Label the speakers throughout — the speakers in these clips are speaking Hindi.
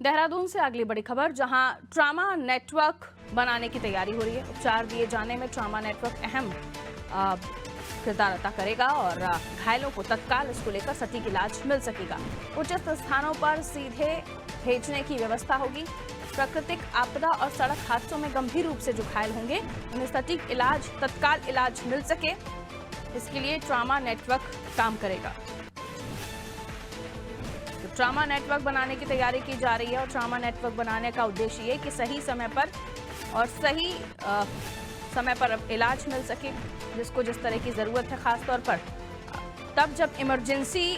Speaker 1: देहरादून से अगली बड़ी खबर, जहां ट्रामा नेटवर्क बनाने की तैयारी हो रही है। उपचार दिए जाने में ट्रामा नेटवर्क अहम किरदार अदा करेगा और घायलों को तत्काल इसको लेकर सटीक इलाज मिल सकेगा। उचित स्थानों पर सीधे भेजने की व्यवस्था होगी। प्राकृतिक आपदा और सड़क हादसों में गंभीर रूप से जो घायल होंगे उन्हें सटीक इलाज, तत्काल इलाज मिल सके, इसके लिए ट्रामा नेटवर्क काम करेगा। तो ट्रामा नेटवर्क बनाने की तैयारी की जा रही है और ट्रामा नेटवर्क बनाने का उद्देश्य ये कि सही समय पर और सही समय पर इलाज मिल सके, जिसको जिस तरह की ज़रूरत है, ख़ास तौर पर तब जब इमरजेंसी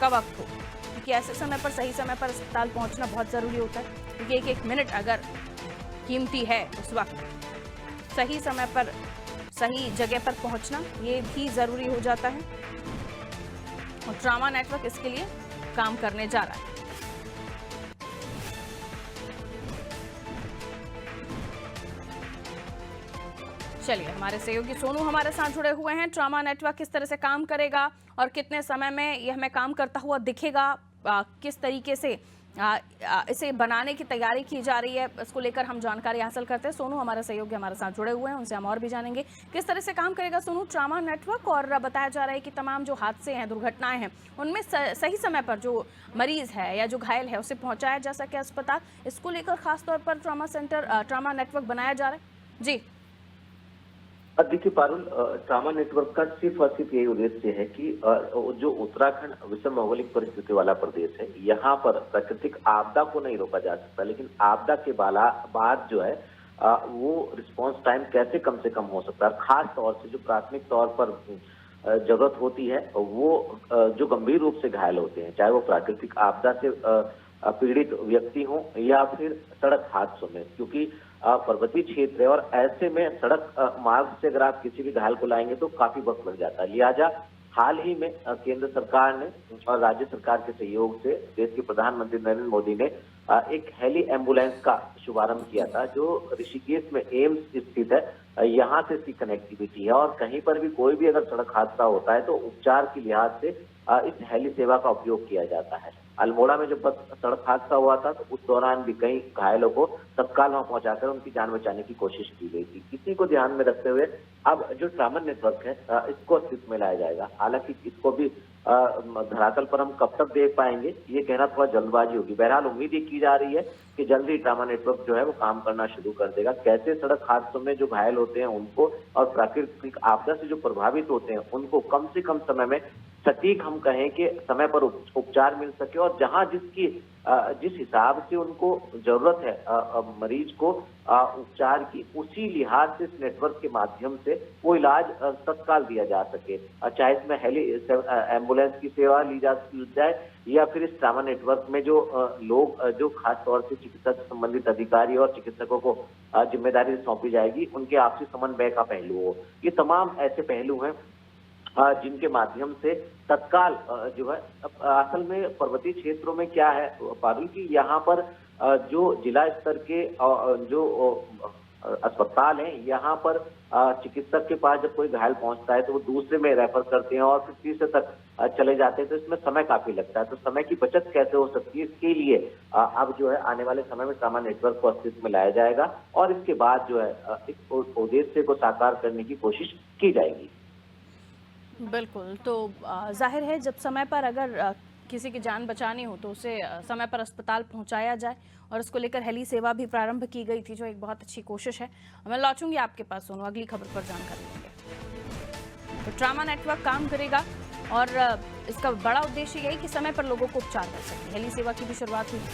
Speaker 1: का वक्त हो, क्योंकि ऐसे समय पर सही समय पर अस्पताल पहुंचना बहुत ज़रूरी होता है। क्योंकि एक एक मिनट अगर कीमती है, उस वक्त सही समय पर सही जगह पर पहुंचना ये भी ज़रूरी हो जाता है और ट्रामा नेटवर्क इसके लिए काम करने जा रहा है। चलिए, हमारे सहयोगी सोनू हमारे साथ जुड़े हुए हैं। ट्रामा नेटवर्क किस तरह से काम करेगा और कितने समय में यह हमें काम करता हुआ दिखेगा, किस तरीके से इसे बनाने की तैयारी की जा रही है, इसको लेकर हम जानकारी हासिल करते हैं। सोनू हमारे सहयोगी हमारे साथ जुड़े हुए हैं, उनसे हम और भी जानेंगे किस तरह से काम करेगा सोनू ट्रामा नेटवर्क। और बताया जा रहा है कि तमाम जो हादसे हैं, दुर्घटनाएं हैं, उनमें सही समय पर जो मरीज है या जो घायल है उसे पहुंचाया जा सके अस्पताल, इसको लेकर खासतौर पर ट्रामा नेटवर्क बनाया जा रहा है। जी
Speaker 2: देखिए पारुल, ट्रामा नेटवर्क का सिर्फ और सिर्फ यही उद्देश्य है कि जो उत्तराखंड विषम भौगोलिक परिस्थिति वाला प्रदेश है, यहाँ पर प्राकृतिक आपदा को नहीं रोका जा सकता, लेकिन आपदा के बाद जो है वो रिस्पांस टाइम कैसे कम से कम हो सकता है। खास तौर से जो प्राथमिक तौर पर जरूरत होती है वो जो गंभीर रूप से घायल होते हैं, चाहे वो प्राकृतिक आपदा से पीड़ित व्यक्ति हो या फिर सड़क हादसों में, क्योंकि पर्वतीय क्षेत्र है और ऐसे में सड़क मार्ग से अगर आप किसी भी घायल को लाएंगे तो काफी वक्त लग जाता है। लिहाजा हाल ही में केंद्र सरकार ने और राज्य सरकार के सहयोग से देश के प्रधानमंत्री नरेंद्र मोदी ने एक हेली एम्बुलेंस का शुभारंभ किया था, जो ऋषिकेश में एम्स स्थित है। यहाँ से इसकी कनेक्टिविटी है और कहीं पर भी कोई भी अगर सड़क हादसा होता है तो उपचार की लिहाज से इस हेली सेवा का उपयोग किया जाता है। अल्मोड़ा में जब सड़क हादसा हुआ था तो उस दौरान भी कई घायलों को तत्काल वहां पहुंचाकर उनकी जान बचाने की कोशिश की गई थी। इसी को ध्यान में रखते हुए अब जो ट्रामा नेटवर्क है इसको अस्तित्व में लाया जाएगा। हालांकि इसको भी धरातल पर हम कब तक देख पाएंगे ये कहना थोड़ा जल्दबाजी होगी। बहरहाल उम्मीद ये की जा रही है कि जल्द ही ट्रामा नेटवर्क जो है वो काम करना शुरू कर देगा। कैसे सड़क हादसों में जो घायल होते हैं उनको और प्राकृतिक आपदा से जो प्रभावित होते हैं उनको कम से कम समय में सटीक हम कहें कि समय पर उपचार मिल सके और जहां जिस हिसाब से उनको जरूरत है मरीज को उपचार की, उसी लिहाज से इस नेटवर्क के माध्यम से वो इलाज तत्काल दिया जा सके। चाहे इसमें हेली एम्बुलेंस की सेवा ली जाए या फिर इस ट्रामा नेटवर्क में जो लोग जो खास तौर से चिकित्सा से संबंधित अधिकारी और चिकित्सकों को जिम्मेदारी सौंपी जाएगी, उनके आपसी समन्वय का पहलू हो। ये तमाम ऐसे पहलू हैं जिनके माध्यम से तत्काल जो है, असल में पर्वतीय क्षेत्रों में क्या है पारुल की, यहाँ पर जो जिला स्तर के जो अस्पताल हैं, यहाँ पर चिकित्सक के पास जब कोई घायल पहुंचता है तो वो दूसरे में रेफर करते हैं और फिर तीसरे तक चले जाते हैं, तो इसमें समय काफी लगता है। तो समय की बचत कैसे हो सकती है, इसके लिए अब जो है आने वाले समय में ट्रामा नेटवर्क को अस्तित्व में लाया जाएगा और इसके बाद जो है इस उद्देश्य को साकार करने की कोशिश की जाएगी।
Speaker 1: बिल्कुल, तो जाहिर है जब समय पर अगर किसी की जान बचानी हो तो उसे समय पर अस्पताल पहुंचाया जाए और उसको लेकर हेली सेवा भी प्रारंभ की गई थी, जो एक बहुत अच्छी कोशिश है। मैं लौटूंगी आपके पास सोनू, अगली खबर पर जानकारी लेंगे। तो ट्रामा नेटवर्क काम करेगा और इसका बड़ा उद्देश्य यही कि समय पर लोगों को उपचार कर सके। हेली सेवा की भी शुरुआत हुई।